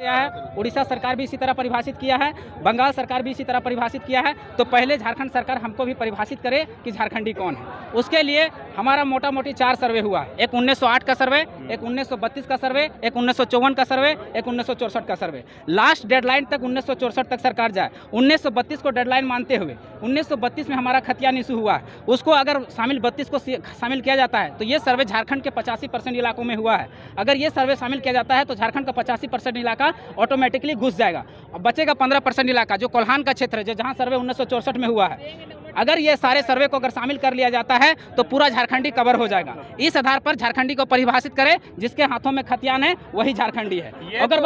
किया है, उड़ीसा सरकार भी इसी तरह परिभाषित किया है, बंगाल सरकार भी इसी तरह परिभाषित किया है। तो पहले झारखंड सरकार हमको भी परिभाषित करे कि झारखंडी कौन है। उसके लिए हमारा मोटा मोटी 4 सर्वे हुआ, एक 1908 का सर्वे, एक 1932 का सर्वे, एक 1954 का सर्वे, एक 1964 का सर्वे। लास्ट डेडलाइन तक 1964 तक सरकार जाए। 1932 को डेडलाइन मानते हुए 1932 में हमारा खतियान इशू हुआ है, उसको अगर 32 को शामिल किया जाता है तो ये सर्वे झारखंड के 85% इलाकों में हुआ है। अगर ये सर्वे शामिल किया जाता है तो झारखंड का 85% इलाका ऑटोमेटिकली घुस जाएगा। अब बचेगा 15% इलाका जो कोल्हान का क्षेत्र है, जहाँ सर्वे 1964 में हुआ है। अगर ये सारे सर्वे को अगर शामिल कर लिया जाता है तो पूरा झारखंडी कवर हो जाएगा। इस आधार पर झारखंडी को परिभाषित करें, जिसके हाथों में खतियान है वही झारखंडी है। अगर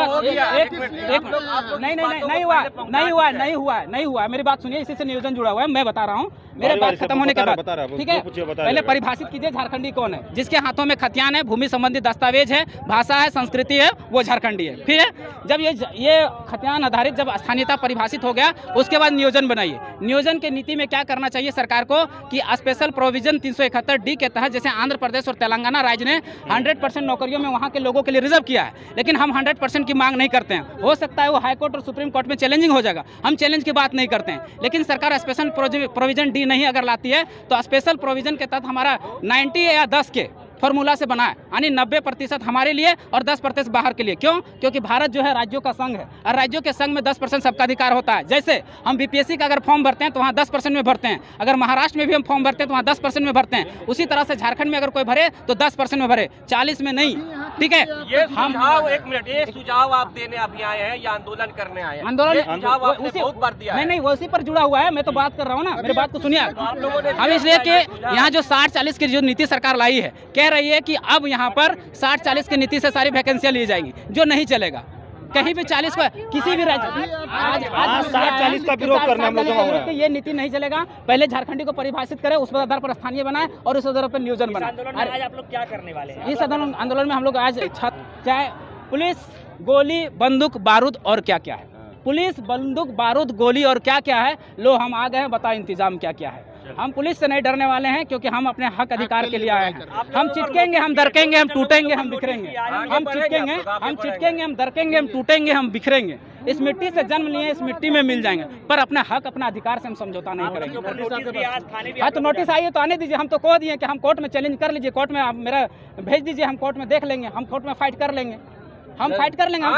नहीं हुआ, मेरी बात सुनिए, इसी से नियोजन जुड़ा हुआ है, मैं बता रहा हूँ, मेरे बात खत्म होने के बाद, ठीक है। पहले परिभाषित कीजिए झारखंडी कौन है। जिसके हाथों में खतियान है, भूमि संबंधी दस्तावेज है, भाषा है, संस्कृति है, वो झारखंडी है। फिर जब ये खतियान आधारित जब स्थानीयता परिभाषित हो गया, उसके बाद नियोजन बनाइए। नियोजन की नीति में क्या करना चाहिए सरकार को कि स्पेशल प्रोविजन 371D के तहत, जैसे आंध्र प्रदेश और तेलंगाना राज्य ने 100% नौकरियों में वहाँ के लोगों के लिए रिजर्व किया है, लेकिन हम 100% की मांग नहीं करते हैं। हो सकता है वो हाई कोर्ट और सुप्रीम कोर्ट में चैलेंजिंग हो जाएगा, हम चैलेंज की बात नहीं करते हैं। लेकिन सरकार स्पेशल प्रोविजन डी नहीं अगर लाती है तो स्पेशल प्रोविजन के तहत हमारा 90 या 10 के फॉर्मूला से बना है, यानी 90% हमारे लिए और 10% बाहर के लिए। क्यों? क्योंकि भारत जो है राज्यों का संघ है, और राज्यों के संघ में 10% सबका अधिकार होता है। जैसे हम बीपीएससी का अगर फॉर्म भरते हैं तो वहाँ 10% में भरते हैं, अगर महाराष्ट्र में भी हम फॉर्म भरते हैं तो वहाँ 10% में भरते हैं। उसी तरह से झारखंड में अगर कोई भरे तो 10% में भरे, 40 में नहीं। ठीक है, ये सुझाव, एक मिनट, ये सुझाव आप देने अभी आए हैं या आंदोलन करने आए हैं? आंदोलन बहुत बार दिया नहीं, वो उसी पर जुड़ा हुआ है। मैं तो बात कर रहा हूँ ना, मेरी बात को सुनिए। हम इसलिए कि यहाँ जो 60-40 की जो नीति सरकार लाई है, कह रही है कि अब यहाँ पर 60-40 की नीति से सारी वैकेंसियां ली जाएंगी, जो नहीं चलेगा। कहीं भी 40 पर किसी भी राज्य आज 60-40 का विरोध करना हम लोग, ये नीति नहीं चलेगा। पहले झारखंडी को परिभाषित करें, उस आधार पर स्थानीय बनाए और उस आधार पर नियोजन बनाए। आज आप लोग क्या करने वाले हैं? इस आंदोलन में हम लोग आज चाहे पुलिस, गोली, बंदूक, बारूद और क्या क्या है, पुलिस, बंदूक, बारूद, गोली और क्या क्या है, लो हम आ गए हैं, बताओ इंतजाम क्या क्या है। हम पुलिस से नहीं डरने वाले हैं, क्योंकि हम अपने हक अधिकार के लिए आए हैं। हम चिटकेंगे, हम दरकेंगे, हम टूटेंगे, हम बिखरेंगे। हम चिटकेंगे, हम दरकेंगे, हम टूटेंगे, हम बिखरेंगे। इस मिट्टी से जन्म लिए, इस मिट्टी में मिल जाएंगे, पर अपना हक, अपना अधिकार से हम समझौता नहीं करेंगे। हाँ, तो नोटिस आई है तो आने दीजिए। हम तो कह दिए कि हम कोर्ट में चैलेंज कर लीजिए, कोर्ट में आप मेरा भेज दीजिए, हम कोर्ट में देख लेंगे, हम कोर्ट में फाइट कर लेंगे, हम फाइट कर लेंगे, हम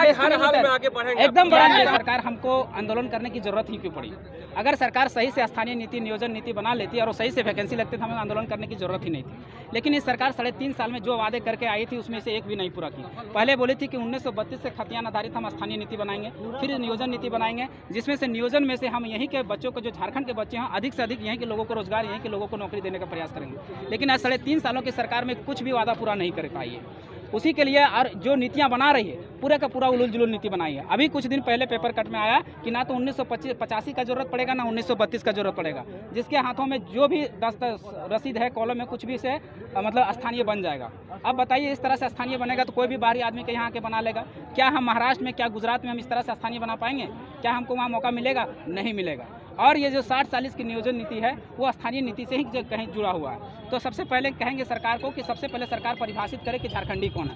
एकदम बढ़ाएंगे। सरकार हमको आंदोलन करने की जरूरत ही क्यों पड़ी? अगर सरकार सही से स्थानीय नीति, नियोजन नीति बना लेती और सही से वैकेंसी लगती तो हमें आंदोलन करने की जरूरत ही नहीं थी। लेकिन इस सरकार 3.5 साल में जो वादे करके आई थी उसमें से एक भी नहीं पूरा की। पहले बोली थी कि 1932 से खतियान आधारित हम स्थानीय नीति बनाएंगे, फिर नियोजन नीति बनाएंगे, जिसमें से नियोजन में से हम यहीं के बच्चों को, जो झारखंड के बच्चे हैं, अधिक से अधिक यहीं के लोगों को रोजगार, यहीं के लोगों को नौकरी देने का प्रयास करेंगे। लेकिन आज 3.5 सालों की सरकार में कुछ भी वादा पूरा नहीं कर पाई है। उसी के लिए और जो नीतियां बना रही है, पूरे का पूरा उलूल जुलूल नीति बनाई है। अभी कुछ दिन पहले पेपर कट में आया कि ना तो 1985 का जरूरत पड़ेगा, ना 1932 का जरूरत पड़ेगा। जिसके हाथों में जो भी रसीद है, कॉलम में कुछ भी से मतलब स्थानीय बन जाएगा। अब बताइए, इस तरह से स्थानीय बनेगा तो कोई भी बाहरी आदमी के यहाँ के बना लेगा। क्या हम महाराष्ट्र में, क्या गुजरात में हम इस तरह से स्थानीय बना पाएंगे? क्या हमको वहाँ मौका मिलेगा? नहीं मिलेगा। और ये जो 60-40 की नियोजन नीति है, वो स्थानीय नीति से ही कहीं जुड़ा हुआ है। तो सबसे पहले कहेंगे सरकार को कि सबसे पहले सरकार परिभाषित करे कि झारखंडी कौन है।